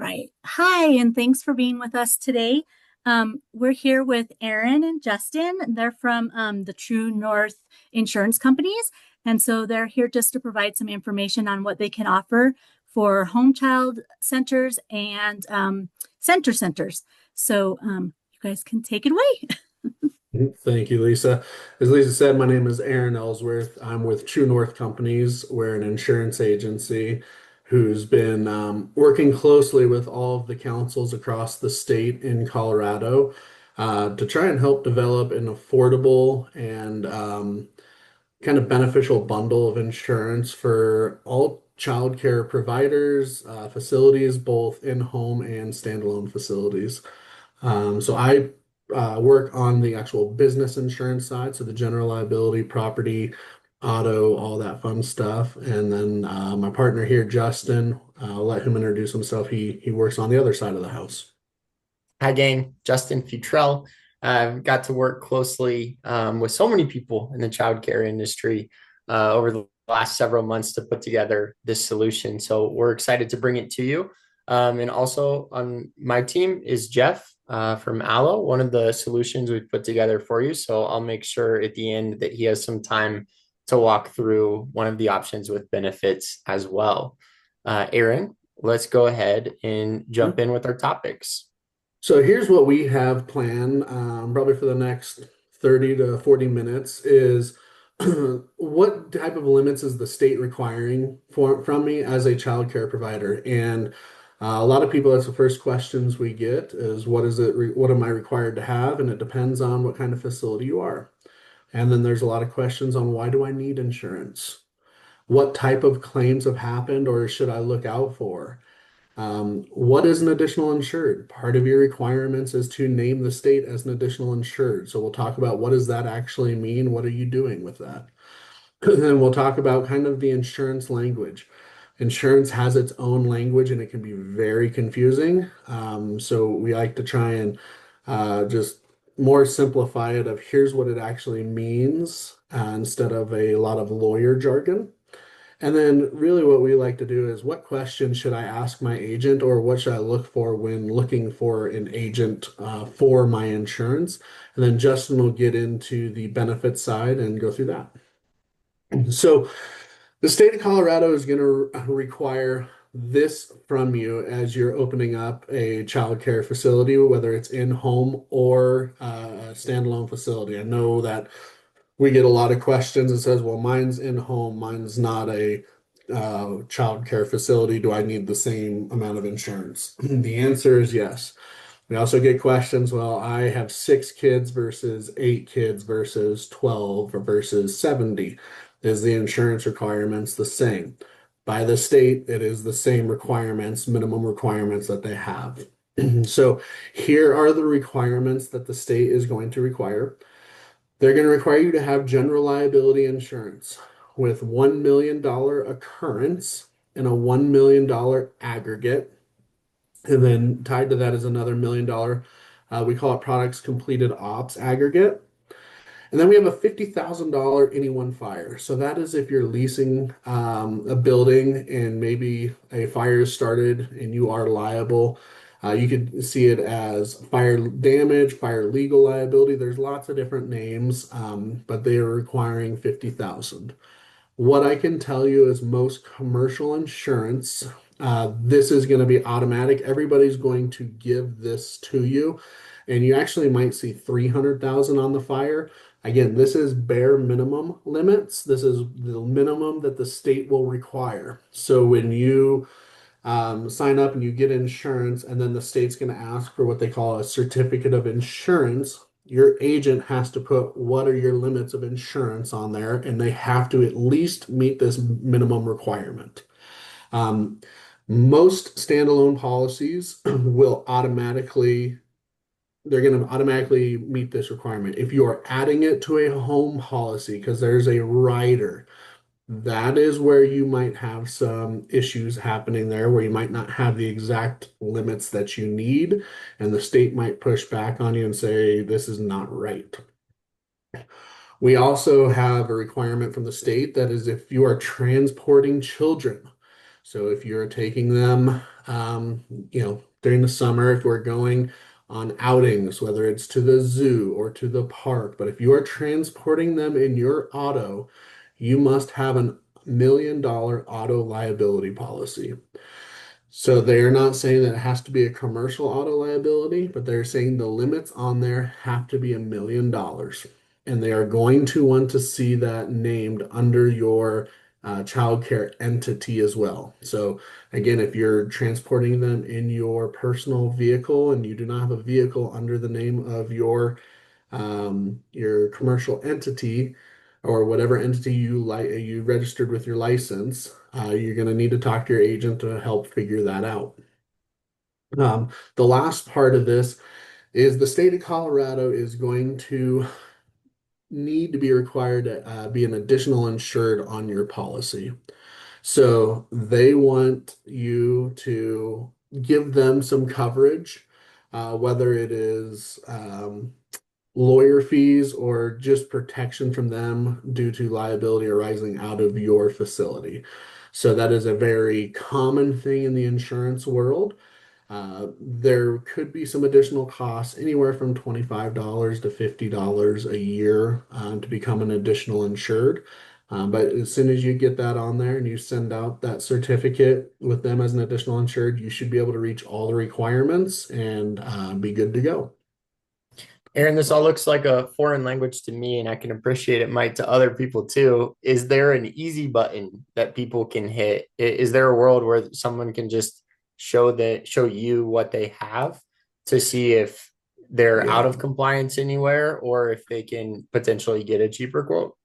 right. Hi, and thanks for being with us today. We're here with Aaron and Justin. And they're from the True North insurance companies. And so they're here just to provide some information on what they can offer for home child centers and center centers. So you guys can take it away. Thank you, Lisa. As Lisa said, my name is Aaron Ellsworth. I'm with TrueNorth Companies. We're an insurance agency who's been working closely with all of the councils across the state in Colorado to try and help develop an affordable and kind of beneficial bundle of insurance for all childcare providers, facilities, both in-home and standalone facilities. So I work on the actual business insurance side, so the general liability, property, auto, all that fun stuff. And then my partner here, Justin, I'll let him introduce himself. He works on the other side of the house. Hi, gang. Justin Futrell. I've got to work closely with so many people in the childcare industry over the last several months to put together this solution. So we're excited to bring it to you. And also on my team is Jeff from Allo, one of the solutions we've put together for you. So I'll make sure at the end that he has some time to walk through one of the options with benefits as well. Aaron, let's go ahead and jump in with our topics. So here's what we have planned, probably for the next 30 to 40 minutes is what type of limits is the state requiring from me as a child care provider? And a lot of people, that's the first questions we get is what am I required to have? And it depends on what kind of facility you are. And then there's a lot of questions on why do I need insurance? What type of claims have happened or should I look out for? What is an additional insured? Part of your requirements is to name the state as an additional insured. So we'll talk about what does that actually mean? What are you doing with that? And we'll talk about kind of the insurance language. Insurance has its own language and it can be very confusing. So we like to try and just more simplify it of here's what it actually means instead of a lot of lawyer jargon. And then really what we like to do is what questions should I ask my agent or what should I look for when looking for an agent for my insurance? And then Justin will get into the benefit side and go through that. So the state of Colorado is going to require this from you as you're opening up a child care facility, whether it's in home or a standalone facility. I know that we get a lot of questions that says, well, mine's in home, mine's not a child care facility. Do I need the same amount of insurance? The answer is yes. We also get questions, well, I have 6 kids versus 8 kids versus 12 or versus 70. Is the insurance requirements the same? By the state, it is the same requirements, minimum requirements that they have. So here are the requirements that the state is going to require. They're going to require you to have general liability insurance with $1 million occurrence and a $1 million aggregate. And then tied to that is another $1 million, we call it products completed ops aggregate. And then we have a $50,000 any one fire. So that is if you're leasing a building and maybe a fire is started and you are liable. You could see it as fire damage, fire legal liability. There's lots of different names, but they are requiring 50,000. What I can tell you is most commercial insurance, this is going to be automatic. Everybody's going to give this to you, and you actually might see 300,000 on the fire. Again, this is bare minimum limits. This is the minimum that the state will require. So when you sign up and you get insurance, and then the state's going to ask for what they call a certificate of insurance. Your agent has to put what are your limits of insurance on there, and they have to at least meet this minimum requirement. Um, Most standalone policies will automatically, they're going to automatically meet this requirement. If you are adding it to a home policy, because there's a rider that is where you might have some issues happening there, where you might not have the exact limits that you need, and the state might push back on you and say, this is not right. We also have a requirement from the state that is if you are transporting children. So if you're taking them, during the summer, if we're going on outings, whether it's to the zoo or to the park, but if you are transporting them in your auto, you must have $1 million auto liability policy. So they're not saying that it has to be a commercial auto liability, but they're saying the limits on there have to be $1 million. And they are going to want to see that named under your child care entity as well. So again, if you're transporting them in your personal vehicle and you do not have a vehicle under the name of your commercial entity or whatever entity you registered with your license, you're going to need to talk to your agent to help figure that out. The last part of this is the state of Colorado is going to need to be required to be an additional insured on your policy. So they want you to give them some coverage, whether it is lawyer fees or just protection from them due to liability arising out of your facility. So that is a very common thing in the insurance world. There could be some additional costs, anywhere from $25 to $50 a year to become an additional insured. But as soon as you get that on there and you send out that certificate with them as an additional insured, you should be able to reach all the requirements and be good to go. Aaron, this all looks like a foreign language to me, and I can appreciate it might to other people too. Is there an easy button that people can hit? Is there a world where someone can just show you what they have to see if they're out Yeah. of compliance anywhere or if they can potentially get a cheaper quote?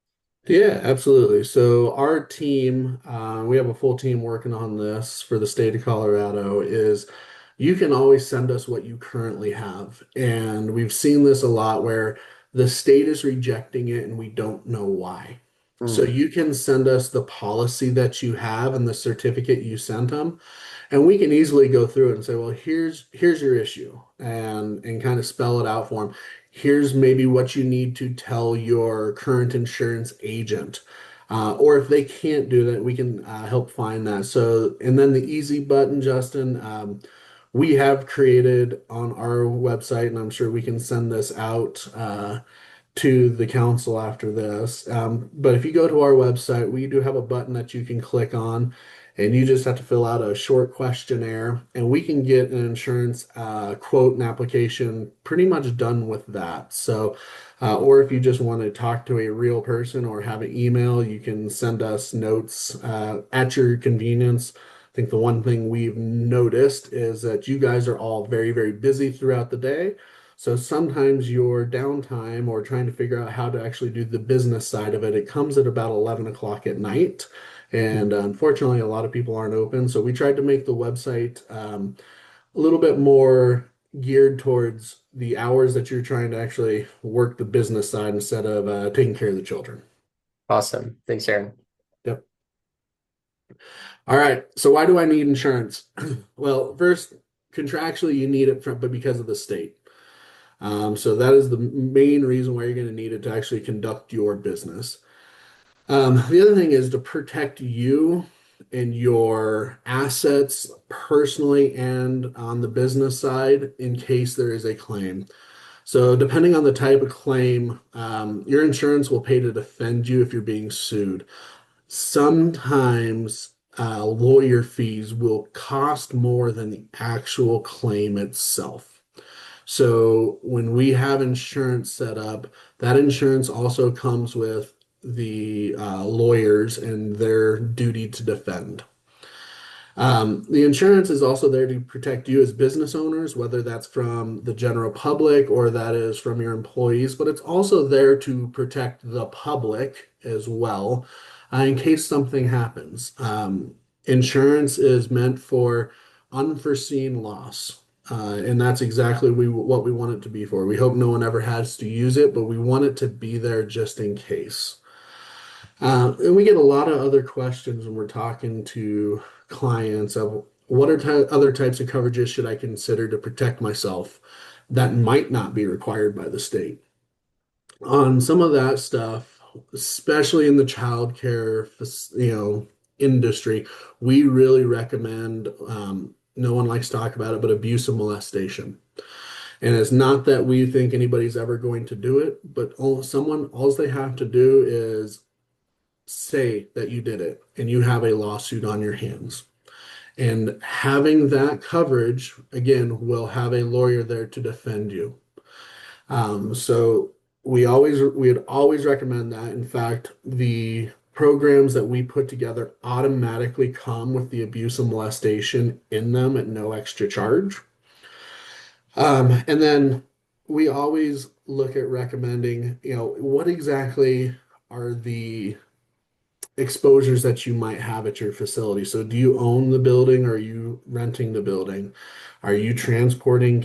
Yeah, absolutely. So our team, we have a full team working on this for the state of Colorado, is you can always send us what you currently have. And we've seen this a lot where the state is rejecting it and we don't know why. So Hmm. you can send us the policy that you have and the certificate you sent them, and we can easily go through it and say, well, here's your issue, and kind of spell it out for them. Here's maybe what you need to tell your current insurance agent. Or if they can't do that, we can help find that. So, and then the easy button, Justin, we have created on our website, and I'm sure we can send this out to the council after this. But if you go to our website, we do have a button that you can click on, and you just have to fill out a short questionnaire, and we can get an insurance quote and application pretty much done with that. So, or if you just want to talk to a real person or have an email, you can send us notes at your convenience. I think the one thing we've noticed is that you guys are all very, very busy throughout the day. So sometimes your downtime or trying to figure out how to actually do the business side of it, it comes at about 11 o'clock at night. And unfortunately, a lot of people aren't open. So we tried to make the website a little bit more geared towards the hours that you're trying to actually work the business side instead of taking care of the children. Awesome. Thanks, Aaron. Yep. All right. So why do I need insurance? Well, first, contractually, you need it but because of the state. So that is the main reason why you're going to need it to actually conduct your business. The other thing is to protect you and your assets personally and on the business side in case there is a claim. So depending on the type of claim, your insurance will pay to defend you if you're being sued. Sometimes lawyer fees will cost more than the actual claim itself. So when we have insurance set up, that insurance also comes with the lawyers and their duty to defend. The insurance is also there to protect you as business owners, whether that's from the general public or that is from your employees, but it's also there to protect the public as well, in case something happens. Insurance is meant for unforeseen loss. And that's exactly what we want it to be for. We hope no one ever has to use it, but we want it to be there just in case. And we get a lot of other questions when we're talking to clients of what are other types of coverages should I consider to protect myself that might not be required by the state. On some of that stuff, especially in the childcare, industry, we really recommend, no one likes to talk about it, but abuse and molestation. And it's not that we think anybody's ever going to do it, but all they have to do is say that you did it and you have a lawsuit on your hands. And having that coverage, again, will have a lawyer there to defend you. So we'd always recommend that. In fact, the programs that we put together automatically come with the abuse and molestation in them at no extra charge. And then we always look at recommending, what exactly are the exposures that you might have at your facility. So do you own the building or are you renting the building? Are you transporting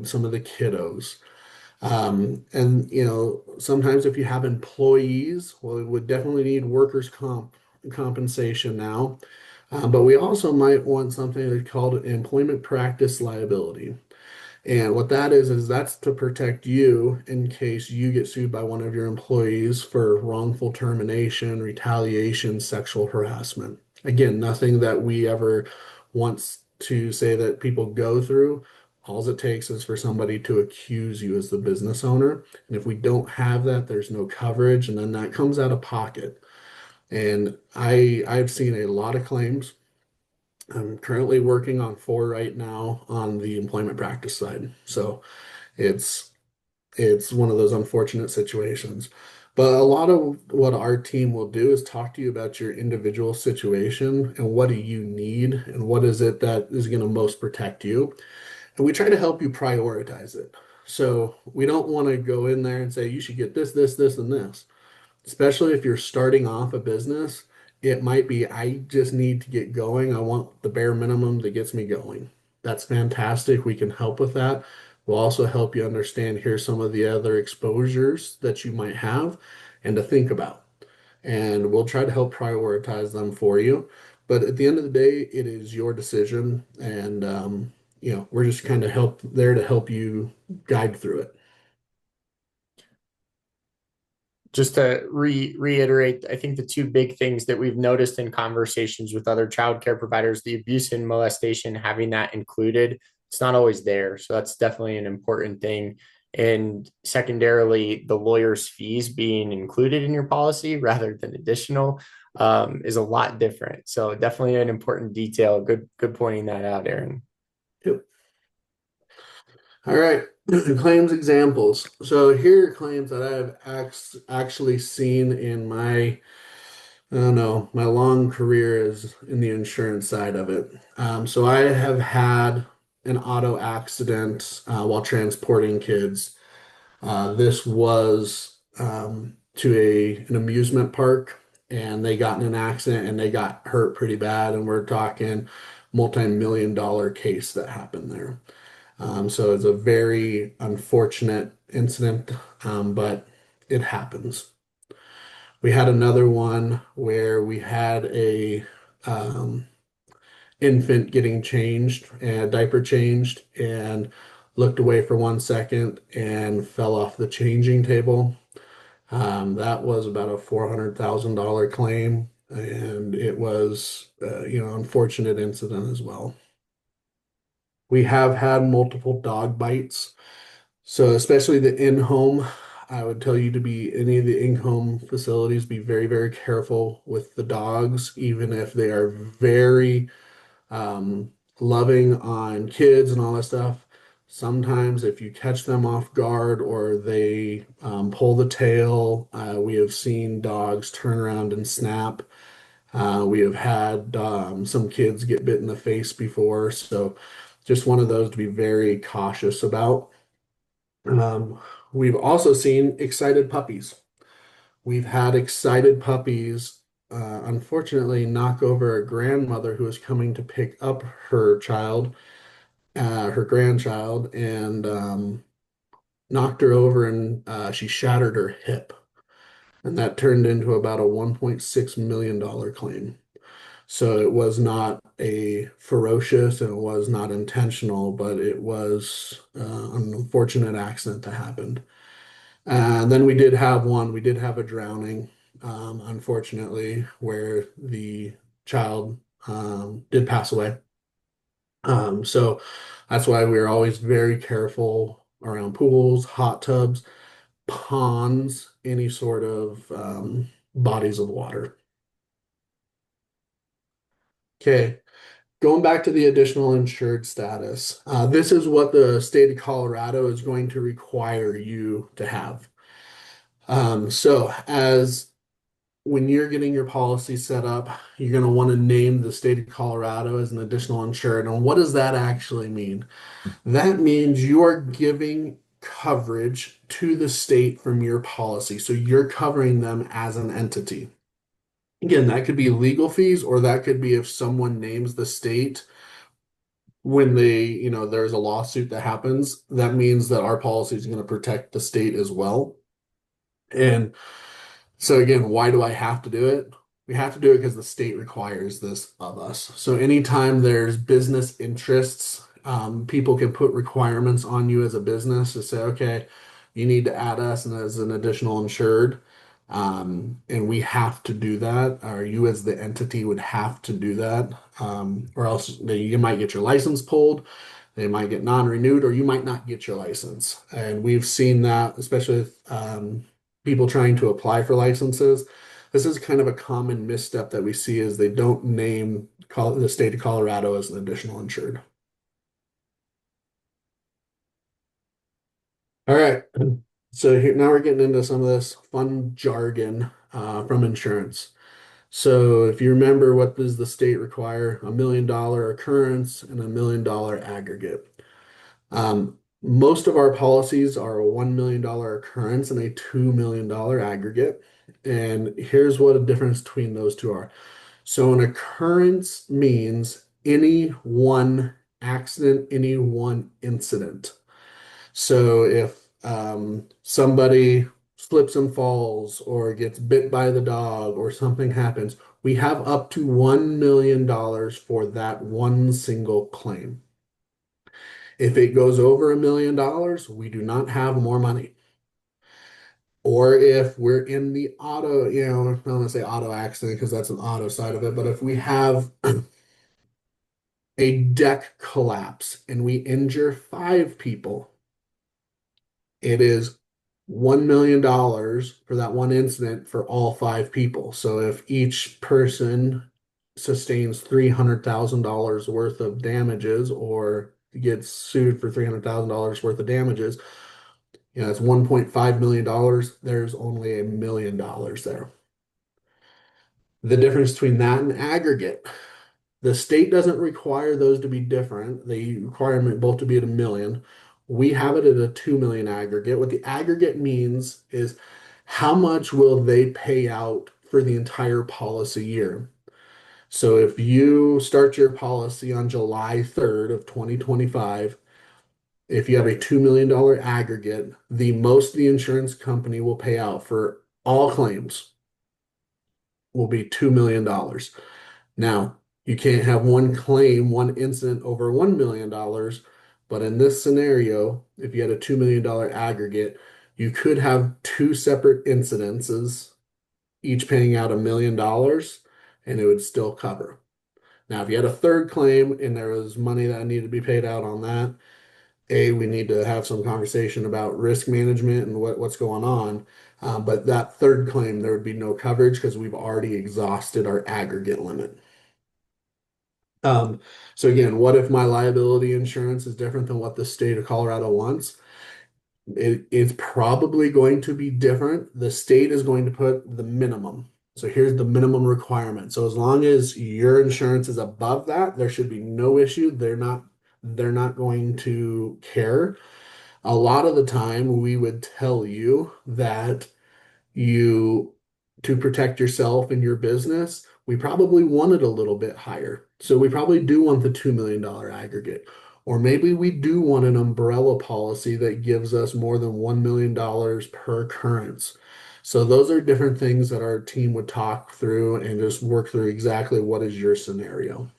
some of the kiddos? And sometimes if you have employees, well, we would definitely need compensation now. But we also might want something that's called employment practice liability. And what that is that's to protect you in case you get sued by one of your employees for wrongful termination, retaliation, sexual harassment. Again, nothing that we ever want to say that people go through. All it takes is for somebody to accuse you as the business owner. And if we don't have that, there's no coverage, and then that comes out of pocket. And I've seen a lot of claims. I'm currently working on four right now on the employment practice side. So it's it's one of those unfortunate situations. But a lot of what our team will do is talk to you about your individual situation and what do you need and what is it that is going to most protect you. And we try to help you prioritize it. So we don't want to go in there and say you should get this, this, this, and this, especially if you're starting off a business. It might be, I just need to get going. I want the bare minimum that gets me going. That's fantastic. We can help with that. We'll also help you understand here's some of the other exposures that you might have and to think about. And we'll try to help prioritize them for you. But at the end of the day, it is your decision. And, we're just kind of there to help you guide through it. Just to reiterate, I think the two big things that we've noticed in conversations with other childcare providers, the abuse and molestation, having that included, it's not always there. So that's definitely an important thing. And secondarily, the lawyer's fees being included in your policy rather than additional is a lot different. So definitely an important detail. Good pointing that out, Aaron. Yep. All right, claims examples. So here are claims that I've actually seen in I don't know, my long career is in the insurance side of it. So I have had an auto accident while transporting kids. This was to an amusement park, and they got in an accident and they got hurt pretty bad. And we're talking multi-million-dollar case that happened there. So it's a very unfortunate incident, but it happens. We had another one where we had a um, infant getting changed and diaper changed and looked away for 1 second and fell off the changing table. That was about a $400,000 claim, and it was, unfortunate incident as well. We have had multiple dog bites. So especially the in-home, I would tell you to be any of the in-home facilities, be very, very careful with the dogs, even if they are very um, loving on kids and all that stuff. Sometimes if you catch them off guard or they pull the tail, we have seen dogs turn around and snap. We have had some kids get bit in the face before, so just one of those to be very cautious about. Um, we've also seen excited puppies. We've had excited puppies, unfortunately, knock over a grandmother who was coming to pick up her grandchild, and knocked her over and she shattered her hip. And that turned into about a $1.6 million claim. So it was not a ferocious and it was not intentional, but it was an unfortunate accident that happened. And then we did have a drowning. unfortunately, where the child did pass away. So that's why we're always very careful around pools, hot tubs, ponds, any sort of bodies of water. Okay, going back to the additional insured status, this is what the state of Colorado is going to require you to have. So as when you're getting your policy set up, you're going to want to name the state of Colorado as an additional insured. And what does that actually mean? That means you are giving coverage to the state from your policy. So you're covering them as an entity. Again, that could be legal fees, or that could be if someone names the state when there's a lawsuit that happens, that means that our policy is going to protect the state as well. And so again, why do I have to do it? We have to do it because the state requires this of us. So anytime there's business interests, people can put requirements on you as a business to say, okay, you need to add us and as an additional insured. And we have to do that, or you as the entity would have to do that, or else you might get your license pulled, they might get non-renewed, or you might not get your license. And we've seen that, especially with people trying to apply for licenses. This is kind of a common misstep that we see is they don't name the state of Colorado as an additional insured. All right. So here now we're getting into some of this fun jargon from insurance. So if you remember, what does the state require? $1 million occurrence and $1 million aggregate. Most of our policies are a $1 million occurrence and a $2 million aggregate. And here's what a difference between those two are. So an occurrence means any one accident, any one incident. So if somebody slips and falls or gets bit by the dog or something happens, we have up to $1 million for that one single claim. If it goes over $1 million, we do not have more money. Or if we're in the auto, I don't want to say auto accident because that's an auto side of it, but if we have a deck collapse and we injure 5 people, it is $1 million for that one incident for all 5 people. So if each person sustains $300,000 worth of damages or gets sued for $300,000 worth of damages, it's $1.5 million. There's only $1 million there. The difference between that and aggregate. The state doesn't require those to be different. They require them both to be at 1 million. We have it at a 2 million aggregate. What the aggregate means is how much will they pay out for the entire policy year. So if you start your policy on July 3rd of 2025, if you have a $2 million aggregate, the most the insurance company will pay out for all claims will be $2 million. Now, you can't have one claim, one incident over $1 million, but in this scenario, if you had a $2 million aggregate, you could have two separate incidences, each paying out $1 million, and it would still cover. Now, if you had a third claim and there was money that needed to be paid out on that, we need to have some conversation about risk management and what's going on. But that third claim, there would be no coverage because we've already exhausted our aggregate limit. So again, what if my liability insurance is different than what the state of Colorado wants? It's probably going to be different. The state is going to put the minimum. So here's the minimum requirement. So as long as your insurance is above that, there should be no issue. They're not going to care. A lot of the time, we would tell you that you to protect yourself and your business, we probably want it a little bit higher. So we probably do want the $2 million aggregate. Or maybe we do want an umbrella policy that gives us more than $1 million per occurrence. So those are different things that our team would talk through and just work through exactly what is your scenario.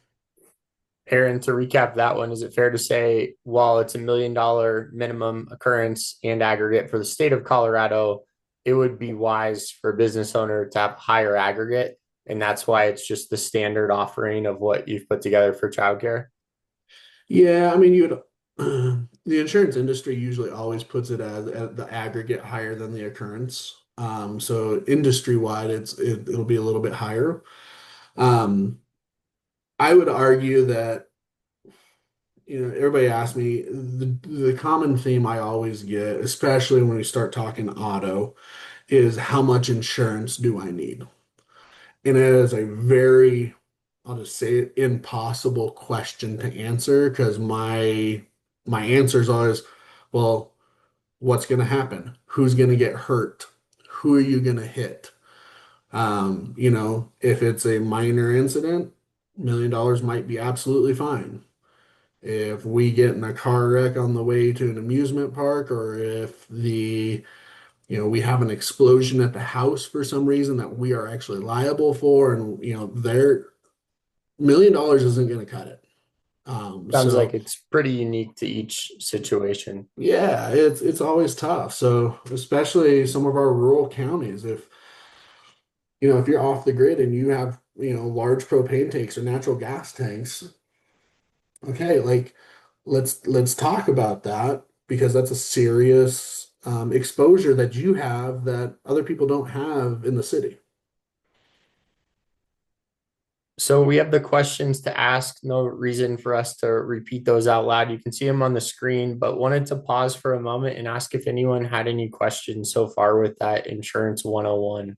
Aaron, to recap that one, is it fair to say while it's $1 million minimum occurrence and aggregate for the state of Colorado, it would be wise for a business owner to have higher aggregate. And that's why it's just the standard offering of what you've put together for childcare. Yeah, I mean, you'd the insurance industry usually always puts it as at the aggregate higher than the occurrence. So industry wide, it'll be a little bit higher. Um, I would argue that, everybody asks me the common theme I always get, especially when we start talking auto, is how much insurance do I need? And it is a very, I'll just say it, impossible question to answer because my answer is always, well, what's going to happen? Who's going to get hurt? Who are you going to hit? If it's a minor incident, $1 million might be absolutely fine. If we get in a car wreck on the way to an amusement park, or if we have an explosion at the house for some reason that we are actually liable for, and their $1 million isn't going to cut it. Sounds like So it's pretty unique to each situation. yeah, it's always tough. So especially some of our rural counties, if you're off the grid and you have large propane tanks or natural gas tanks, okay, like let's talk about that because that's a serious exposure that you have that other people don't have in the city. So we have the questions to ask. No reason for us to repeat those out loud. You can see them on the screen, but wanted to pause for a moment and ask if anyone had any questions so far with that Insurance 101.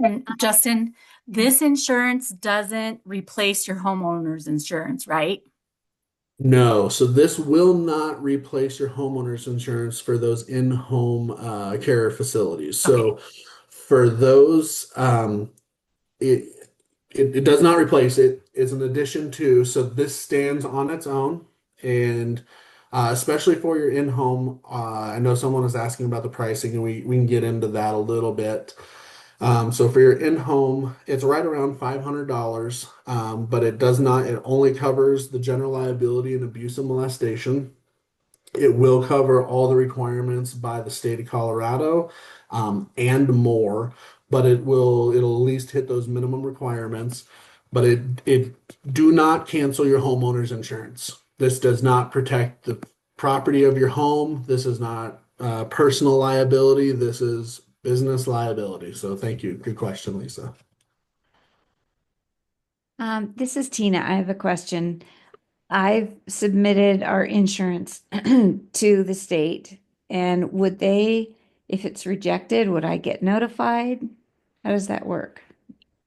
And Justin, this insurance doesn't replace your homeowner's insurance, right? No, so this will not replace your homeowner's insurance for those in-home care facilities. Okay. So for those, it, it does not replace it. It's an addition to. So this stands on its own, and especially for your in-home, I know someone was asking about the pricing, and we can get into that a little bit. So for your in-home, it's right around $500, but it does not. It only covers the general liability and abuse and molestation. It will cover all the requirements by the state of Colorado, and more, but it'll at least hit those minimum requirements. But it do not cancel your homeowner's insurance. This does not protect the property of your home. This is not personal liability. This is business liability. So thank you. Good question, Lisa. This is Tina. I have a question. I've submitted our insurance to the state, and if it's rejected, would I get notified? How does that work?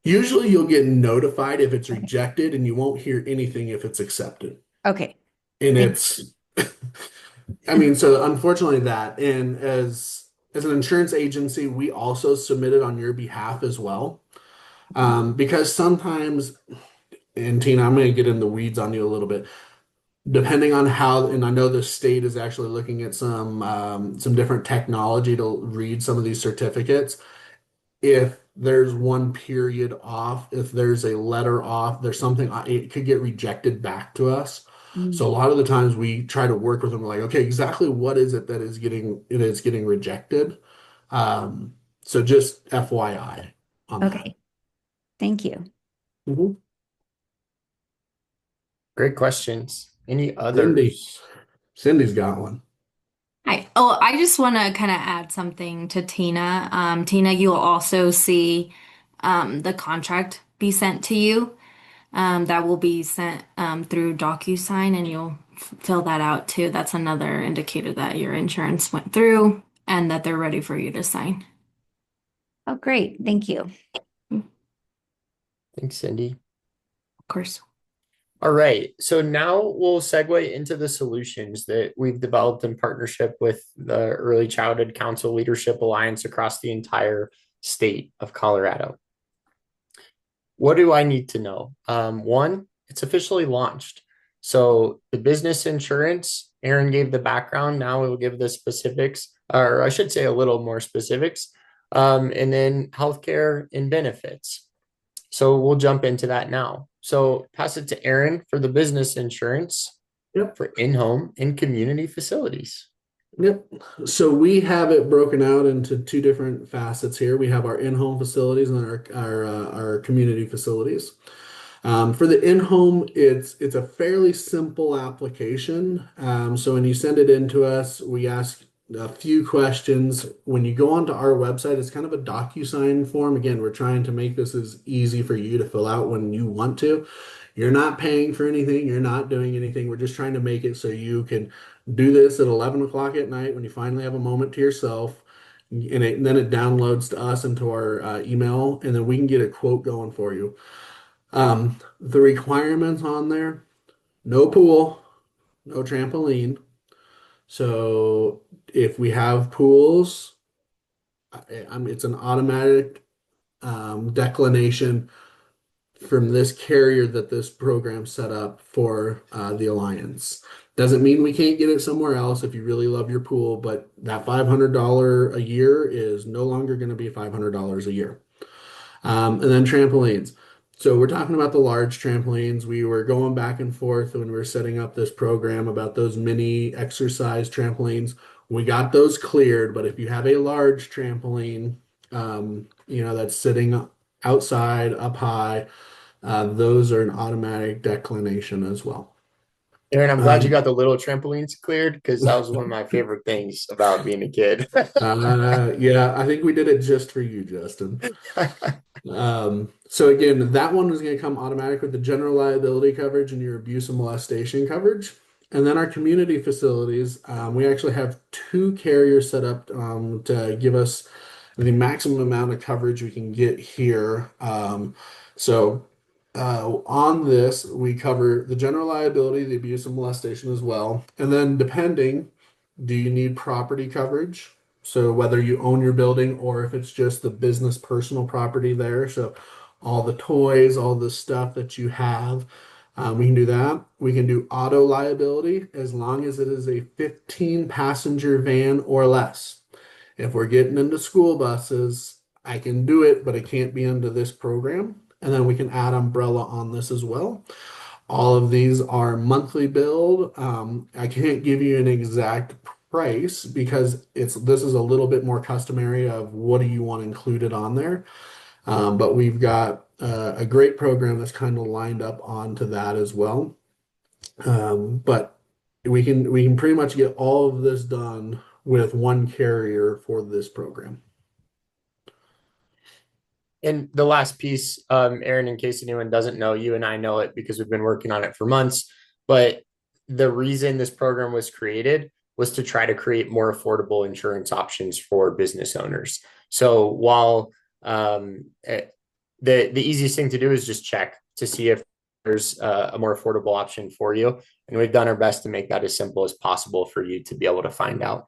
Usually you'll get notified if it's Okay. rejected, and you won't hear anything if it's accepted. Okay. And Thank I mean, so unfortunately that, and as an insurance agency, we also submit it on your behalf as well. Because sometimes, and Tina, I'm going to get in the weeds on you a little bit, depending on how, and I know the state is actually looking at some different technology to read some of these certificates. If there's one period off, if there's a letter off, there's something, it could get rejected back to us. you. So a lot of the times we try to work with them like, okay, exactly what is it that is getting rejected? So just FYI on that. Okay. Thank you. Mhm. Great questions. Any Cindy, others? Cindy's got one. Hi. Oh, I just want to kind of add something to Tina. Tina, you'll also see the contract be sent to you. That will be sent through DocuSign, and you'll fill that out too. That's another indicator that your insurance went through and that they're ready for you to sign. Oh, great. Thank you. Of Thanks, Cindy. course. All right. So now we'll segue into the solutions that we've developed in partnership with the Early Childhood Council Leadership Alliance across the entire state of Colorado. What do I need to know? One, it's officially launched. So the business insurance, Aaron gave the background. Now we'll give the specifics, or I should say a little more specifics, and then healthcare and benefits. So we'll jump into that now. So pass it to Aaron for the business insurance Yep. for in-home and community facilities. Yep. So we have it broken out into two different facets here. We have our in-home facilities and our community facilities. For the in-home, it's a fairly simple application. So when you send it in to us, we ask a few questions. When you go onto our website, it's kind of a DocuSign form. Again, we're trying to make this as easy for you to fill out when you want to. You're not paying for anything. You're not doing anything. We're just trying to make it so you can do this at 11 o'clock at night when you finally have a moment to yourself. And then it downloads to us into our email, and then we can get a quote going for you. The requirements on there, no pool, no trampoline. So if we have pools, it's an automatic declination from this carrier that this program set up for the Alliance. Doesn't mean we can't get it somewhere else if you really love your pool, but that $500 a year is no longer going to be $500 a year. And then trampolines. So we're talking about the large trampolines. We were going back and forth when we were setting up this program about those mini exercise trampolines. We got those cleared, but if you have a large trampoline, that's sitting outside up high, those are an automatic declination as well. Aaron, I'm glad you Um, got the little trampolines cleared because that was one of my favorite things about being a kid. yeah, I think we did it just for you, Justin. So again, that one is going to come automatic with the general liability coverage and your abuse and molestation coverage. And then our community facilities, we actually have two carriers set up to give us the maximum amount of coverage we can get here. On this, we cover the general liability, the abuse and molestation as well. And then depending, do you need property coverage? So whether you own your building or if it's just the business personal property there. So all the toys, all the stuff that you have, we can do that. We can do auto liability as long as it is a 15 passenger van or less. If we're getting into school buses, I can do it, but it can't be under this program. And then we can add umbrella on this as well. All of these are monthly billed. I can't give you an exact price because this is a little bit more customary of what do you want included on there. But we've got a great program that's kind of lined up onto that as well. But we can pretty much get all of this done with one carrier for this program. And the last piece, Aaron, in case anyone doesn't know, you and I know it because we've been working on it for months. But the reason this program was created was to try to create more affordable insurance options for business owners. So while the easiest thing to do is just check to see if there's a more affordable option for you. And we've done our best to make that as simple as possible for you to be able to find out.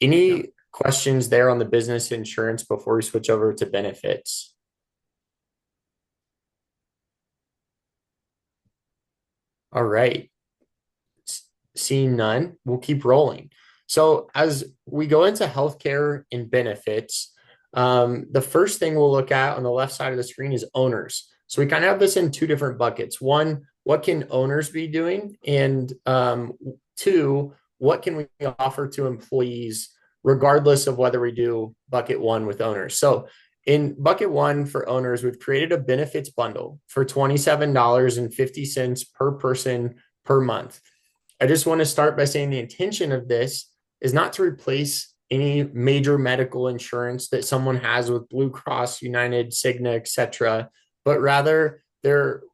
Any questions there on the business insurance before we switch over to benefits? All right. Seeing none, we'll keep rolling. So as we go into healthcare and benefits, the first thing we'll look at on the left side of the screen is owners. So we kind of have this in two different buckets. One, what can owners be doing? And two, what can we offer to employees regardless of whether we do bucket one with owners? So in bucket one for owners, we've created a benefits bundle for $27.50 per person per month. I just want to start by saying the intention of this is not to replace any major medical insurance that someone has with Blue Cross, United, Cigna, etc., but rather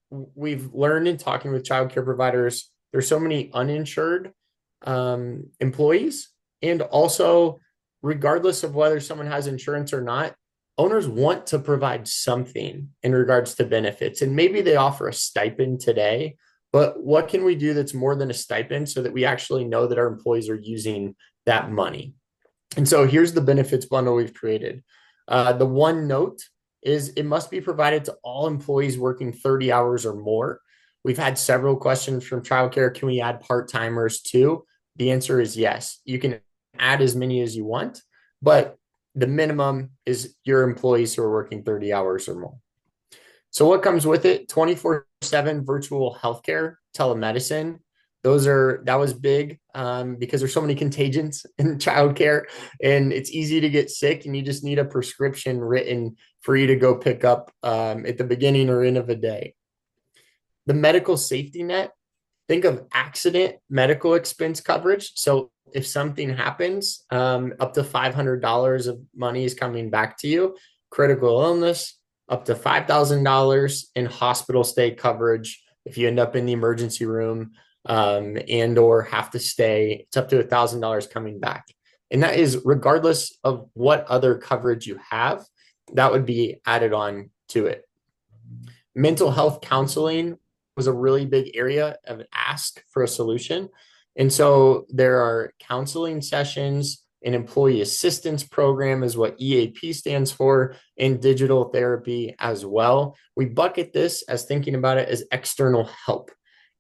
we've learned in talking with childcare providers, there's so many uninsured employees, and also regardless of whether someone has insurance or not, owners want to provide something in regards to benefits, and maybe they offer a stipend today. But what can we do that's more than a stipend so that we actually know that our employees are using that money? And so here's the benefits bundle we've created. The one note is it must be provided to all employees working 30 hours or more. We've had several questions from childcare. Can we add part-timers too? The answer is yes. You can add as many as you want, but the minimum is your employees who are working 30 hours or more. So what comes with it? 24/7 virtual healthcare, telemedicine. That was big because there's so many contagions in childcare, and it's easy to get sick, and you just need a prescription written for you to go pick up at the beginning or end of a day. The medical safety net, think of accident medical expense coverage. So if something happens, up to $500 of money is coming back to you. Critical illness, up to $5,000 in hospital stay coverage. If you end up in the emergency room and or have to stay, it's up to $1,000 coming back. And that is regardless of what other coverage you have, that would be added on to it. Mental health counseling was a really big area of ask for a solution. And so there are counseling sessions. An employee assistance program is what EAP stands for, and digital therapy as well. We bucket this as thinking about it as external help.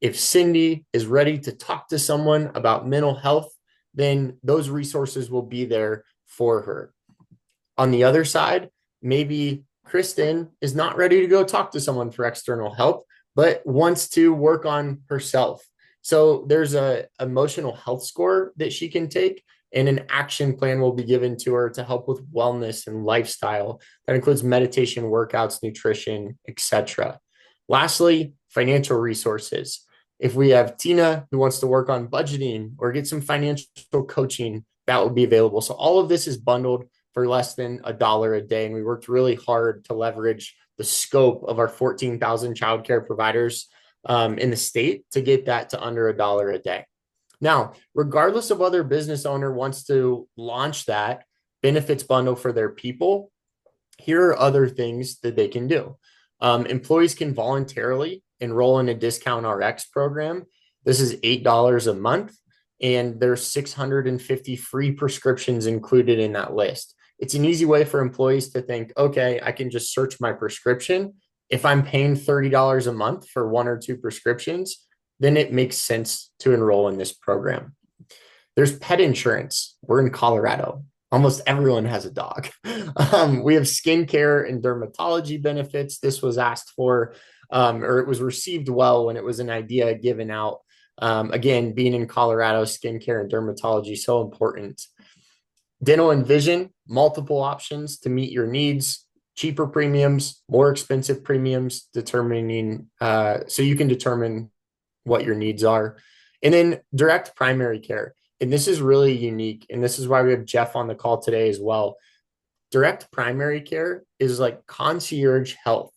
If Cindy is ready to talk to someone about mental health, then those resources will be there for her. On the other side, maybe Kristen is not ready to go talk to someone for external help, but wants to work on herself. So there's a emotional health score that she can take, and an action plan will be given to her to help with wellness and lifestyle. That includes meditation, workouts, nutrition, etc. Lastly, financial resources. If we have Tina who wants to work on budgeting or get some financial coaching, that will be available. So all of this is bundled for less than $1 a day. And we worked really hard to leverage the scope of our 14,000 childcare providers in the state to get that to under $1 a day. Now, regardless of whether a business owner wants to launch that benefits bundle for their people, here are other things that they can do. Employees can voluntarily enroll in a discount RX program. This is $8 a month, and there's 650 free prescriptions included in that list. It's an easy way for employees to think, okay, I can just search my prescription. If I'm paying $30 a month for 1 or 2 prescriptions, then it makes sense to enroll in this program. There's pet insurance. We're in Colorado. Almost everyone has a dog. We have skincare and dermatology benefits. This was asked for, or it was received well when it was an idea given out. Again, being in Colorado, skincare and dermatology, so important. Dental and vision, multiple options to meet your needs, cheaper premiums, more expensive premiums, determining, so you can determine what your needs are. And then direct primary care. And this is really unique. And this is why we have Jeff on the call today as well. Direct primary care is like concierge health,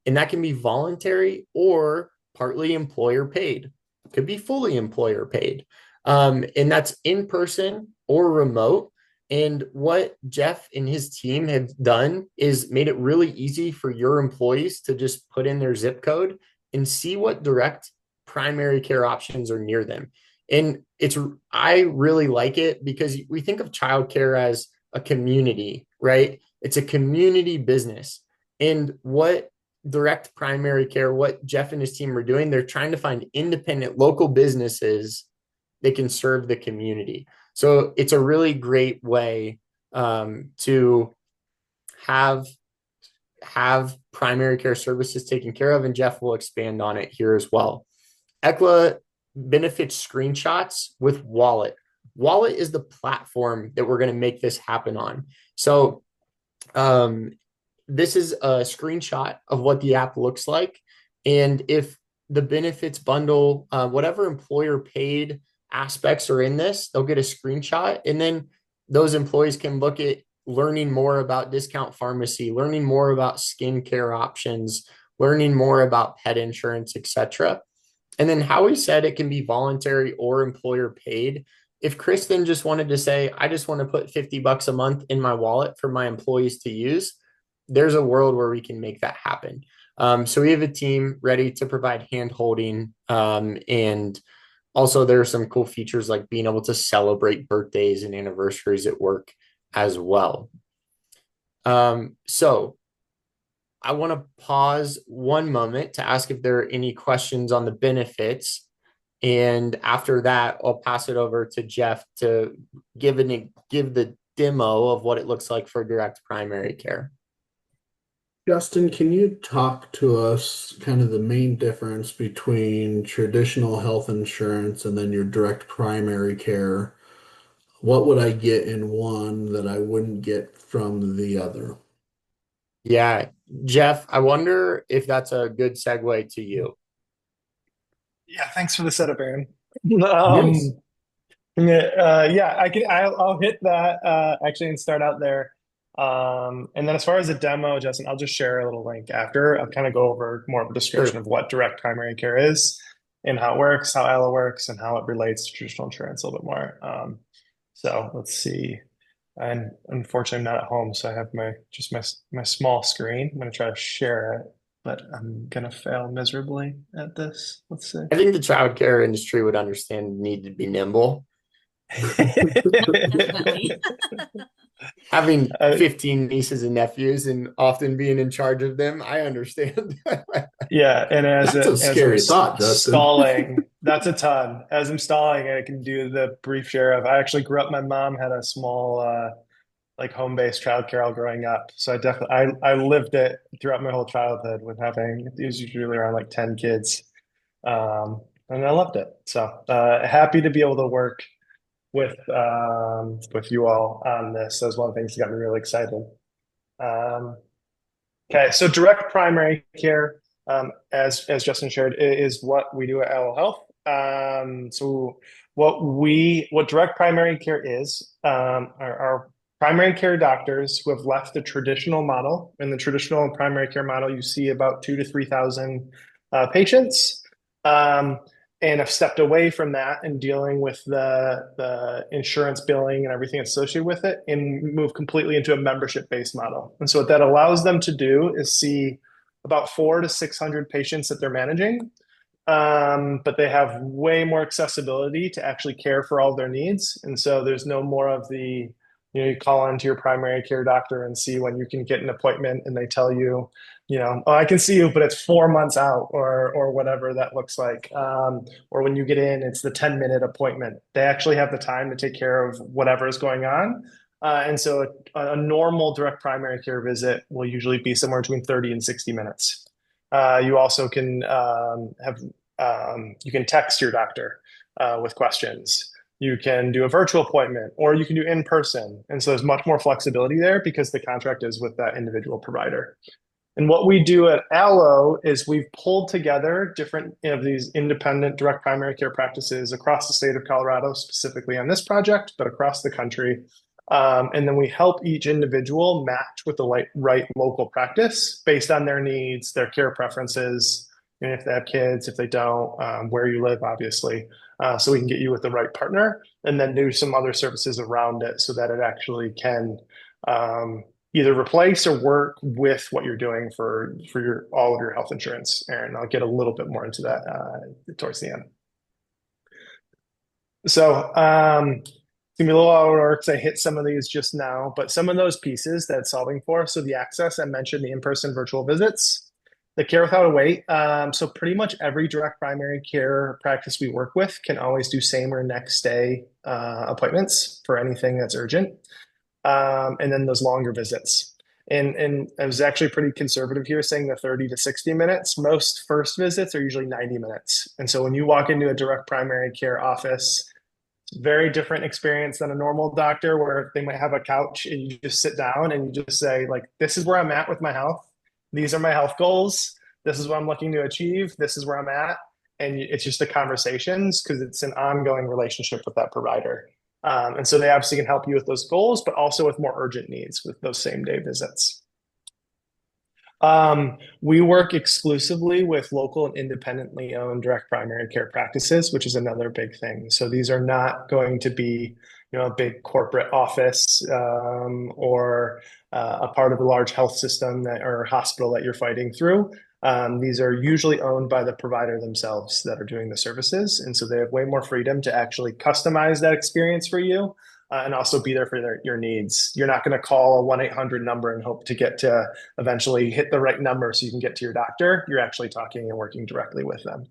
and that can be voluntary or partly employer paid. It could be fully employer paid. And that's in person or remote. And what Jeff and his team have done is made it really easy for your employees to just put in their zip code and see what direct primary care options are near them. And I really like it because we think of childcare as a community, right? It's a community business. And what direct primary care, what Jeff and his team are doing, they're trying to find independent local businesses that can serve the community. So it's a really great way to have primary care services taken care of, and Jeff will expand on it here as well. ECLA benefits screenshots with Wallet. Wallet is the platform that we're going to make this happen on. So this is a screenshot of what the app looks like. And if the benefits bundle, whatever employer paid aspects are in this, they'll get a screenshot. And then those employees can look at learning more about discount pharmacy, learning more about skincare options, learning more about pet insurance, etc. And then Howie said it can be voluntary or employer paid. If Kristen just wanted to say, I just want to put $50 a month in my wallet for my employees to use, there's a world where we can make that happen. So we have a team ready to provide hand holding. And also there are some cool features like being able to celebrate birthdays and anniversaries at work as well. So I want to pause one moment to ask if there are any questions on the benefits. And after that, I'll pass it over to Jeff to give the demo of what it looks like for direct primary care. Justin, can you talk to us kind of the main difference between traditional health insurance and then your direct primary care? What would I get in one that I wouldn't get from the other? Yeah, Jeff, I wonder if that's a good segue to you. Yeah, thanks for the setup, Aaron. Yes. Yeah, I'll hit that actually and start out there. And then as far as the demo, Justin, I'll just share a little link after. I'll kind of go over more of a description Sure. of what direct primary care is and how it works, how Ella works, and how it relates to traditional insurance a little bit more. So let's see. And unfortunately, I'm not at home, so I have my small screen. I'm gonna try to share it, but I'm gonna fail miserably at this. Let's see. I think the childcare industry would understand the need to be nimble. Definitely. Having Uh, 15 nieces and nephews and often being in charge of them, I understand. yeah, and That's a as I'm scary thought, Justin. stalling, that's a ton. As I'm stalling, I can do the brief share of. I actually grew up. My mom had a small, like home-based childcare all growing up, so I lived it throughout my whole childhood with having. It was usually around like 10 kids, and I loved it. So happy to be able to work with you all on this. That was one of the things that got me really excited. Um, Okay, so direct primary care, as Justin shared, is what we do at Owl Health. So what direct primary care is, are primary care doctors who have left the traditional model. In the traditional primary care model, you see about 2 to 3,000 patients. And have stepped away from that and dealing with the insurance billing and everything associated with it and move completely into a membership-based model. And so what that allows them to do is see about 400 to 600 patients that they're managing, but they have way more accessibility to actually care for all their needs. And so there's no more of the, you call into your primary care doctor and see when you can get an appointment and they tell you, oh, I can see you, but it's 4 months out or whatever that looks like. Or when you get in, it's the 10-minute appointment. They actually have the time to take care of whatever is going on. And so a normal direct primary care visit will usually be somewhere between 30 and 60 minutes. You also can you can text your doctor with questions. You can do a virtual appointment, or you can do in person. And so there's much more flexibility there because the contract is with that individual provider. And what we do at Allo is we've pulled together different of these independent direct primary care practices across the state of Colorado, specifically on this project, but across the country. And then we help each individual match with the right local practice based on their needs, their care preferences, and if they have kids, if they don't, where you live, obviously. So we can get you with the right partner and then do some other services around it so that it actually can either replace or work with what you're doing for all of your health insurance. Aaron, I'll get a little bit more into that towards the end. So it's gonna be a little out of order because I hit some of these just now, but some of those pieces that it's solving for. So the access, I mentioned the in-person virtual visits, the care without a wait. So pretty much every direct primary care practice we work with can always do same or next day appointments for anything that's urgent. And then those longer visits. And I was actually pretty conservative here, saying the 30 to 60 minutes. Most first visits are usually 90 minutes. And so when you walk into a direct primary care office, it's a very different experience than a normal doctor where they might have a couch and you just sit down and you just say, like, this is where I'm at with my health. These are my health goals. This is what I'm looking to achieve. This is where I'm at. And it's just a conversations because it's an ongoing relationship with that provider. And so they obviously can help you with those goals, but also with more urgent needs with those same day visits. We work exclusively with local and independently owned direct primary care practices, which is another big thing. So these are not going to be, a big corporate office or a part of a large health system or hospital that you're fighting through. These are usually owned by the provider themselves that are doing the services. And so they have way more freedom to actually customize that experience for you and also be there for your needs. You're not going to call a 1-800 number and hope to get to eventually hit the right number so you can get to your doctor. You're actually talking and working directly with them.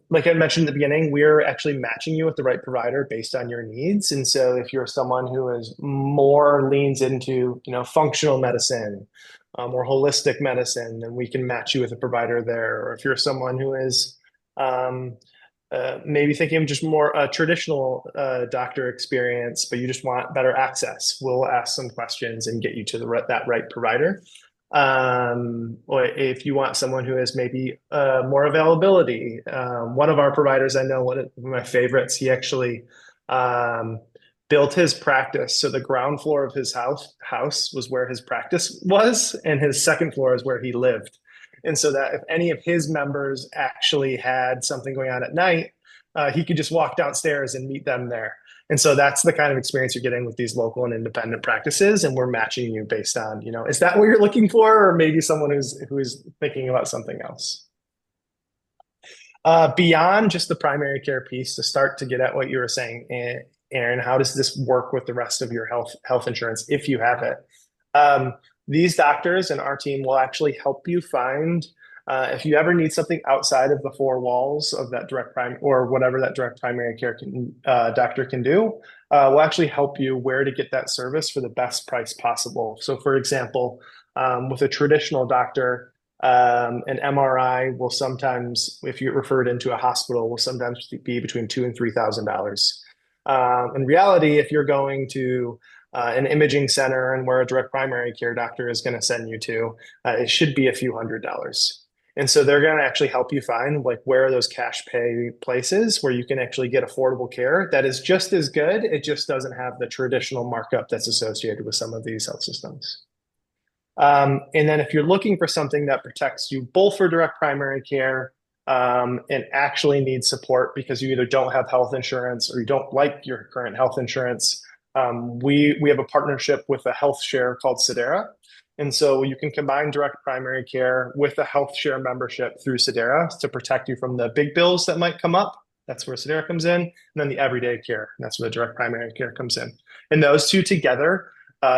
Like I mentioned at the beginning, we're actually matching you with the right provider based on your needs. And so if you're someone who is more leans into, functional medicine, or holistic medicine, then we can match you with a provider there. Or if you're someone who is um, maybe thinking of just more traditional doctor experience, but you just want better access, we'll ask some questions and get you to that right provider. Or if you want someone who has maybe more availability, one of our providers I know, one of my favorites, he actually um, built his practice. So the ground floor of his house was where his practice was, and his second floor is where he lived. And so that if any of his members actually had something going on at night, he could just walk downstairs and meet them there. And so that's the kind of experience you're getting with these local and independent practices. And we're matching you based on, is that what you're looking for? Or maybe someone who's thinking about something else. Beyond just the primary care piece, to start to get at what you were saying, Aaron, how does this work with the rest of your health insurance if you have it? Um, these doctors and our team will actually help you find if you ever need something outside of the four walls of that direct prime or whatever that direct primary care doctor can do. We'll actually help you where to get that service for the best price possible. So, for example, with a traditional doctor, an MRI will sometimes, if you're referred into a hospital, will sometimes be between $2,000 and $3,000. In reality, if you're going to an imaging center and where a direct primary care doctor is going to send you to, it should be a few $100s. And so they're going to actually help you find like where are those cash pay places where you can actually get affordable care that is just as good. It just doesn't have the traditional markup that's associated with some of these health systems. And then if you're looking for something that protects you both for direct primary care and actually need support because you either don't have health insurance or you don't like your current health insurance, we have a partnership with a health share called Sedera. And so you can combine direct primary care with a health share membership through Sedera to protect you from the big bills that might come up. That's where Sedera comes in. And then the everyday care, that's where the direct primary care comes in. And those two together,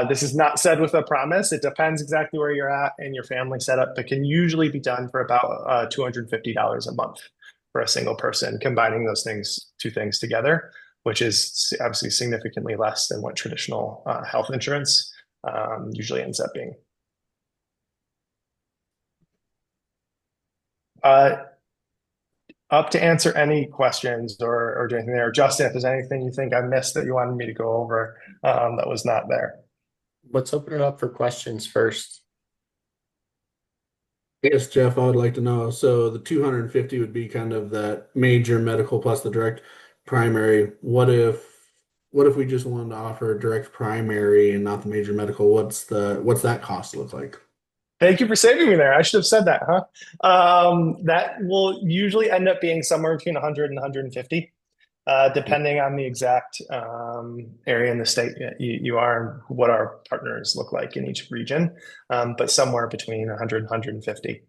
this is not said with a promise. It depends exactly where you're at and your family setup, but can usually be done for about $250 a month for a single person, combining those two things together, which is obviously significantly less than what traditional health insurance usually ends up being. Up to answer any questions or do anything there. Justin, if there's anything you think I missed that you wanted me to go over that was not there. Let's open it up for questions first. Yes, Jeff, I would like to know. So the 250 would be kind of that major medical plus the direct primary. What if we just wanted to offer direct primary and not the major medical? What's that cost look like? Thank you for saving me there. I should have said that, huh? That will usually end up being somewhere between 100 and 150, depending on the exact area in the state you are and what our partners look like in each region, but somewhere between 100 and 150.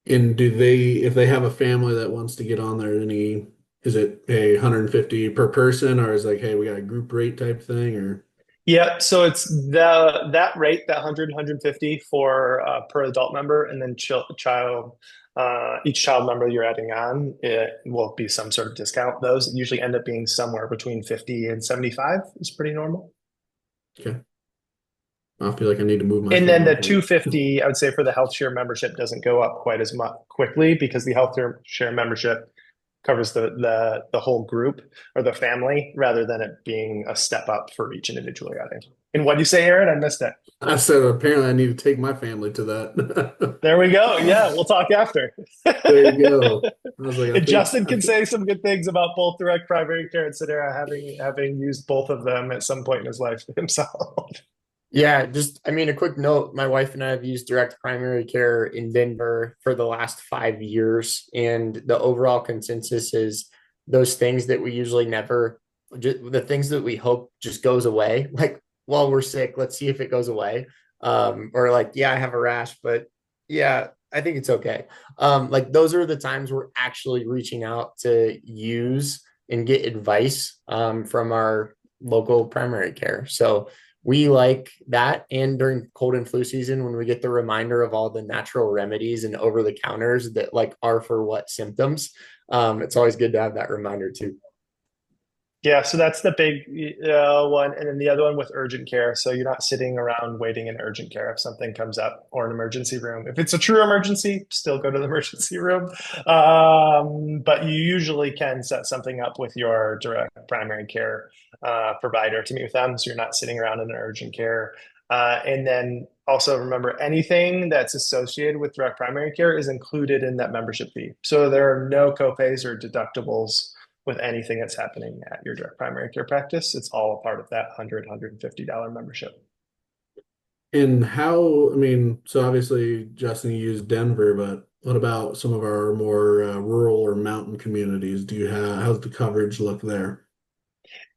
And if they have a family that wants to get on there, is it 150 per person, or is it like, hey, we got a group rate type thing, or? Yeah, so it's that rate, that 100, 150 for per adult member, and then each child member you're adding on, it will be some sort of discount. Those usually end up being somewhere between 50 and 75 is pretty normal. Okay. I feel like I need to move my And then the family. 250, I would say for the health share membership doesn't go up quite as much quickly because the health share membership covers the whole group or the family rather than it being a step up for each individual adding. And what do you say, Aaron? I missed it. I said apparently I need to take my family to that. There we go. Yeah, we'll talk after. There you go. I was like, And Justin can say some good things about both direct primary care and Sedera, having used both of them at some point in his life himself. Yeah, a quick note. My wife and I have used direct primary care in Denver for the last 5 years. And the overall consensus is those things that we usually the things that we hope just goes away. Like, while we're sick, let's see if it goes away. Or like, yeah, I have a rash, but yeah, I think it's okay. Like those are the times we're actually reaching out to use and get advice from our local primary care. So we like that. And during cold and flu season, when we get the reminder of all the natural remedies and over the counters that like are for what symptoms, it's always good to have that reminder too. Yeah, so that's the big one. And then the other one with urgent care. So you're not sitting around waiting in urgent care if something comes up or an emergency room. If it's a true emergency, still go to the emergency room. But you usually can set something up with your direct primary care provider to meet with them. So you're not sitting around in an urgent care. And then also remember anything that's associated with direct primary care is included in that membership fee. So there are no copays or deductibles with anything that's happening at your direct primary care practice. It's all a part of that $150 membership. And how, I mean, so obviously, Justin, you used Denver, but what about some of our more rural or mountain communities? How's the coverage look there?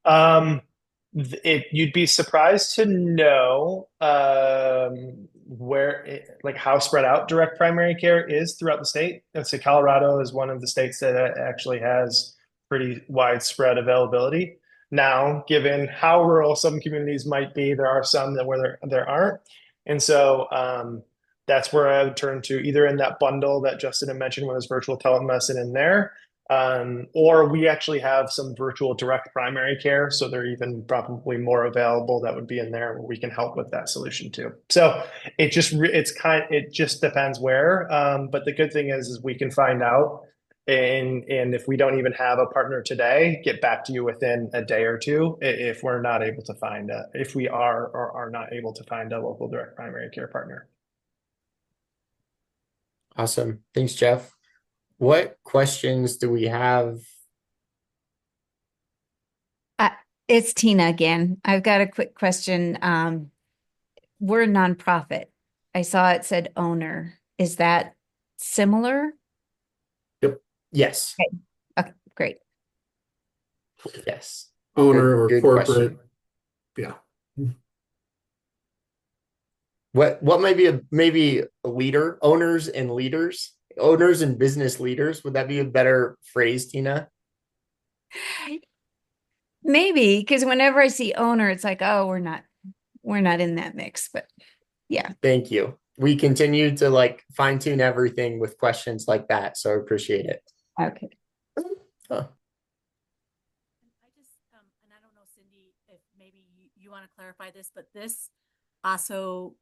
Um, you'd be surprised to know like how spread out direct primary care is throughout the state. Let's say Colorado is one of the states that actually has pretty widespread availability. Now, given how rural some communities might be, there are some that where there aren't, and so that's where I would turn to either in that bundle that Justin had mentioned, where there's virtual telemedicine in there, or we actually have some virtual direct primary care, so they're even probably more available. That would be in there where we can help with that solution too. So it just depends where. But the good thing is we can find out, and if we don't even have a partner today, get back to you within a day or two if we're not able to find if we are or are not able to find a local direct primary care partner. Awesome. Thanks, Jeff. What questions do we have? It's Tina again. I've got a quick question. We're a nonprofit. I saw it said owner. Is that similar? Yep. Yes. Okay. Okay, great. Yes. Owner or Good corporate. question. Yeah. What might be maybe a leader, owners and leaders, owners and business leaders? Would that be a better phrase, Tina? Maybe, because whenever I see owner, it's like, oh, we're not in that mix, but yeah. Thank you. We continue to like fine tune everything with questions like that, so I appreciate it. Okay. Huh. I just, and I don't know, Cindy, if maybe you want to clarify this, but this also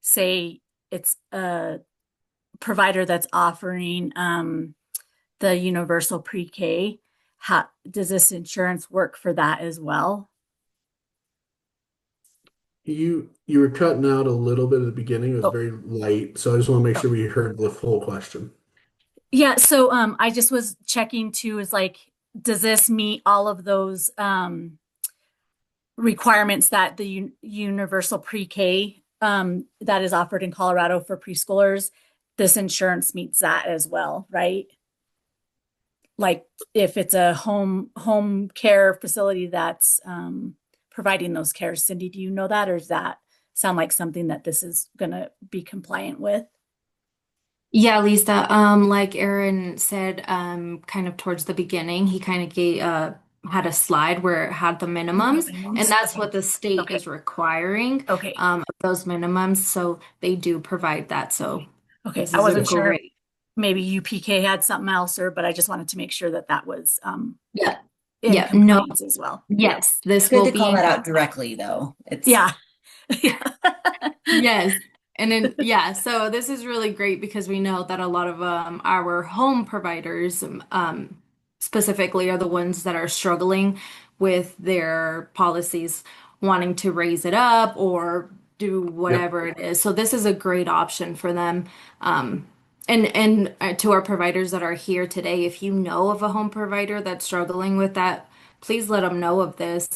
say it's a provider that's offering the universal pre-K. How does this insurance work for that as well? You were cutting out a little bit at the beginning. It was Oh, very light, so I just want to make sure we heard the full question. yeah. So I just was checking too, is like, does this meet all of those requirements that the universal pre-K that is offered in Colorado for preschoolers? This insurance meets that as well, right? Like if it's a home care facility that's providing those cares. Cindy, do you know that, or does that sound like something that this is going to be compliant with? Yeah, Lisa, like Aaron said, kind of towards the beginning, he kind of gave had a slide where it had the minimums, and that's what the state Okay. is requiring, Okay. those minimums. So they do provide that. So Okay. this I is a wasn't sure. great, Maybe UPK had something else, but I just wanted to make sure that that was yeah, in yeah, no, compliance as well. yes, this Good will to be call in that out directly, though. It's Yeah. Yeah. yes. And then, yeah, so this is really great because we know that a lot of our home providers, specifically, are the ones that are struggling with their policies, wanting to raise it up or do Yep. whatever it is. So this is a great option for them. And to our providers that are here today, if you know of a home provider that's struggling with that, please let them know of this.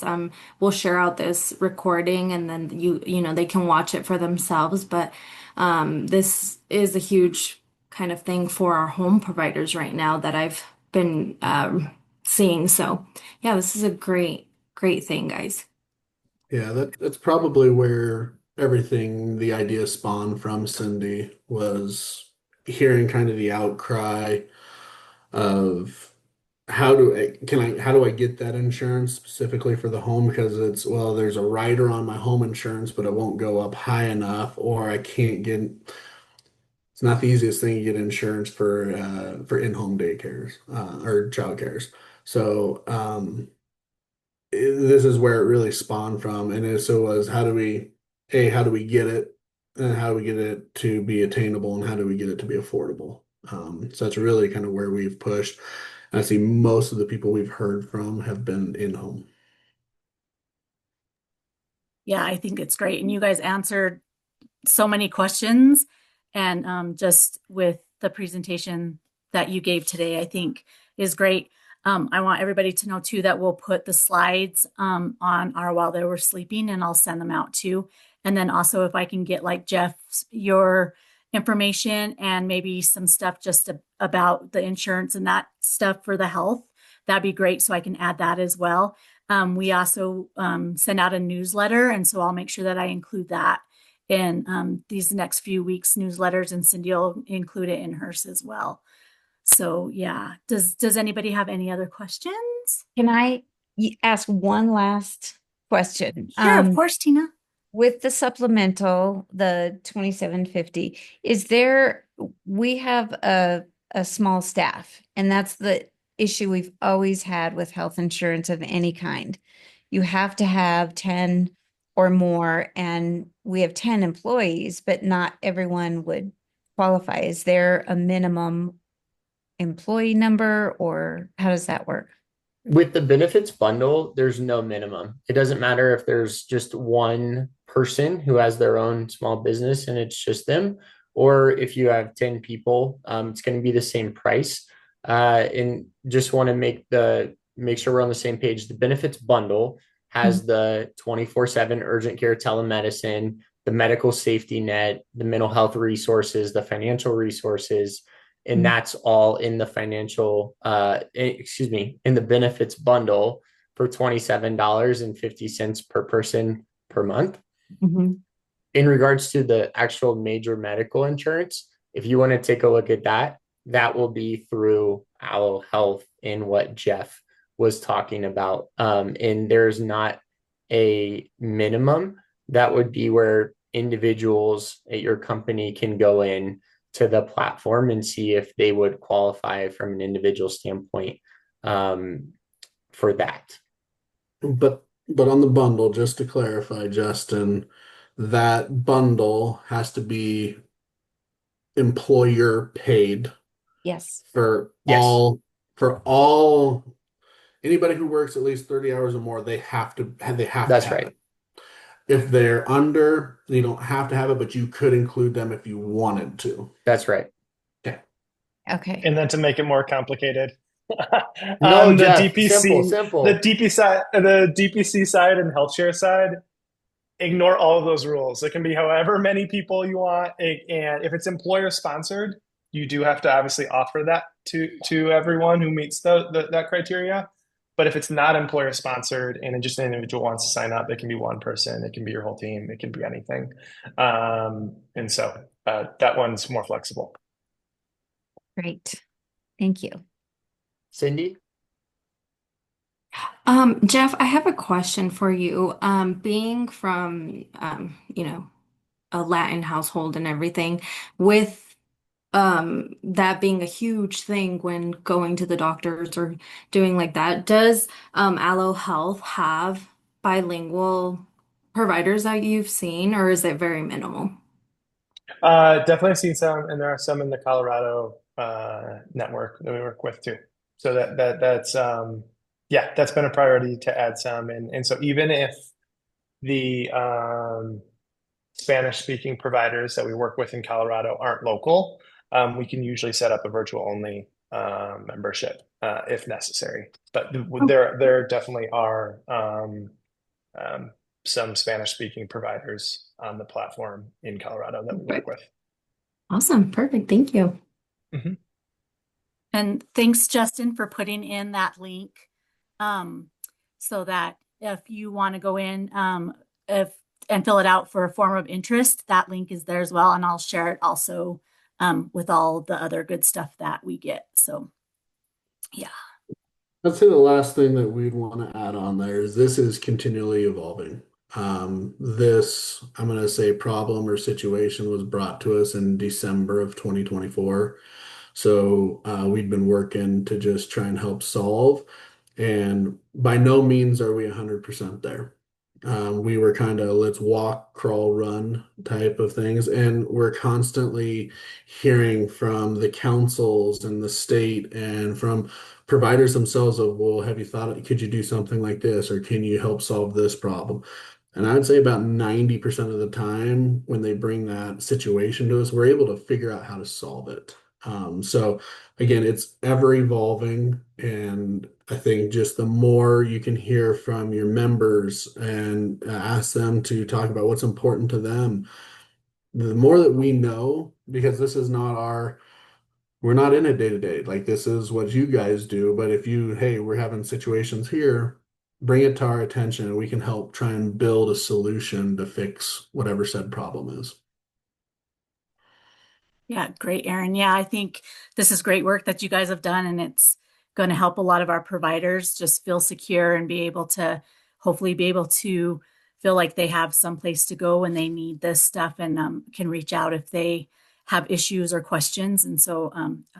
We'll share out this recording, and then they can watch it for themselves. But this is a huge kind of thing for our home providers right now that I've been seeing. So yeah, this is a great thing, guys. Yeah, that's probably where everything, the idea spawned from, Cindy, was hearing kind of the outcry of how do I get that insurance specifically for the home? Because it's, well, there's a rider on my home insurance, but it won't go up high enough, or I can't get, it's not the easiest thing to get insurance for in-home daycares or child cares. So this is where it really spawned from, and so was how do we get it, and how do we get it to be attainable, and how do we get it to be affordable? So that's really kind of where we've pushed. I see most of the people we've heard from have been in home. Yeah, I think it's great. And you guys answered so many questions. And just with the presentation that you gave today, I think is great. I want everybody to know too that we'll put the slides on our while they were sleeping, and I'll send them out too. And then also if I can get like Jeff, your information and maybe some stuff just about the insurance and that stuff for the health, that'd be great. So I can add that as well. We also send out a newsletter, and so I'll make sure that I include that in these next few weeks newsletters, and Cindy will include it in hers as well. So yeah, does anybody have any other questions? Can I ask one last question? Sure, of course, Tina. With the supplemental, the 2750, is there, we have a small staff, and that's the issue we've always had with health insurance of any kind. You have to have 10 or more, and we have 10 employees, but not everyone would qualify. Is there a minimum employee number, or how does that work? With the benefits bundle, there's no minimum. It doesn't matter if there's just one person who has their own small business and it's just them, or if you have 10 people, it's going to be the same price. And just want to make sure we're on the same page. The benefits bundle has the 24/7 urgent care telemedicine, the medical safety net, the mental health resources, the financial resources, and that's all in the in the benefits bundle for $27.50 per person per month. Mm-hmm. In regards to the actual major medical insurance, if you want to take a look at that, that will be through Aloe Health in what Jeff was talking about. And there's not a minimum. That would be where individuals at your company can go in to the platform and see if they would qualify from an individual standpoint for that. But on the bundle, just to clarify, Justin, that bundle has to be employer paid Yes. for Yes. all anybody who works at least 30 hours or more, they have to That's have right. it. If they're under, you don't have to have it, but you could include them if you wanted to. That's right. Okay. Okay. And then to make it more complicated, No, on the Jeff, DPC, simple. the DPC side and health share side, ignore all of those rules. It can be however many people you want, and if it's employer sponsored, you do have to obviously offer that to everyone who meets that criteria. But if it's not employer sponsored and just an individual wants to sign up, it can be one person, it can be your whole team, it can be anything. And so that one's more flexible. Great. Thank you. Cindy? Jeff, I have a question for you. Being from, a Latin household and everything, with that being a huge thing when going to the doctors or doing like that, does Aloe Health have bilingual providers that you've seen, or is it very minimal? Definitely seen some, and there are some in the Colorado network that we work with too. So that's yeah, that's been a priority to add some, and so even if the Spanish speaking providers that we work with in Colorado aren't local, we can usually set up a virtual only membership if necessary. But there definitely are some Spanish speaking providers on the platform in Colorado that we work with. Awesome. Perfect. Thank you. Mhm. And thanks, Justin, for putting in that link, so that if you want to go in and fill it out for a form of interest, that link is there as well. And I'll share it also with all the other good stuff that we get. So, yeah. I'd say the last thing that we'd want to add on there is this is continually evolving. This, I'm going to say, problem or situation was brought to us in December of 2024. So we'd been working to just try and help solve. And by no means are we 100% there. We were kind of let's walk, crawl, run type of things. And we're constantly hearing from the councils and the state and from providers themselves of, well, have you thought, could you do something like this? Or can you help solve this problem? And I would say about 90% of the time when they bring that situation to us, we're able to figure out how to solve it. So again, it's ever evolving. And I think just the more you can hear from your members and ask them to talk about what's important to them, the more that we know, because this is not we're not in it day to day. Like this is what you guys do. But if you, hey, we're having situations here, bring it to our attention and we can help try and build a solution to fix whatever said problem is. Yeah, great, Aaron. Yeah, I think this is great work that you guys have done, and it's going to help a lot of our providers just feel secure and be able to hopefully be able to feel like they have some place to go when they need this stuff and can reach out if they have issues or questions. And so,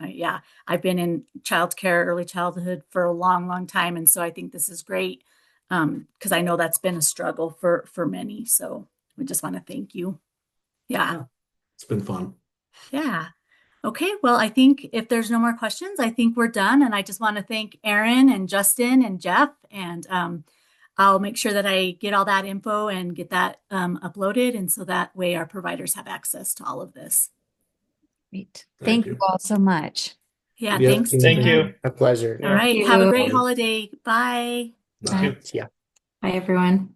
yeah, I've been in childcare, early childhood for a long, long time, and so I think this is great because I know that's been a struggle for many. So we just want to thank you. Yeah. It's been fun. Yeah. Okay. Well, I think if there's no more questions, I think we're done. And I just want to thank Aaron and Justin and Jeff. And I'll make sure that I get all that info and get that uploaded. And so that way our providers have access to all of this. Great. Thank Thank you you. all so much. Yeah. Yeah, Thanks, Thank Tina. you. A pleasure. All Yeah. right. Thank Have a you. great holiday. Bye. Bye. Yeah. Bye, everyone.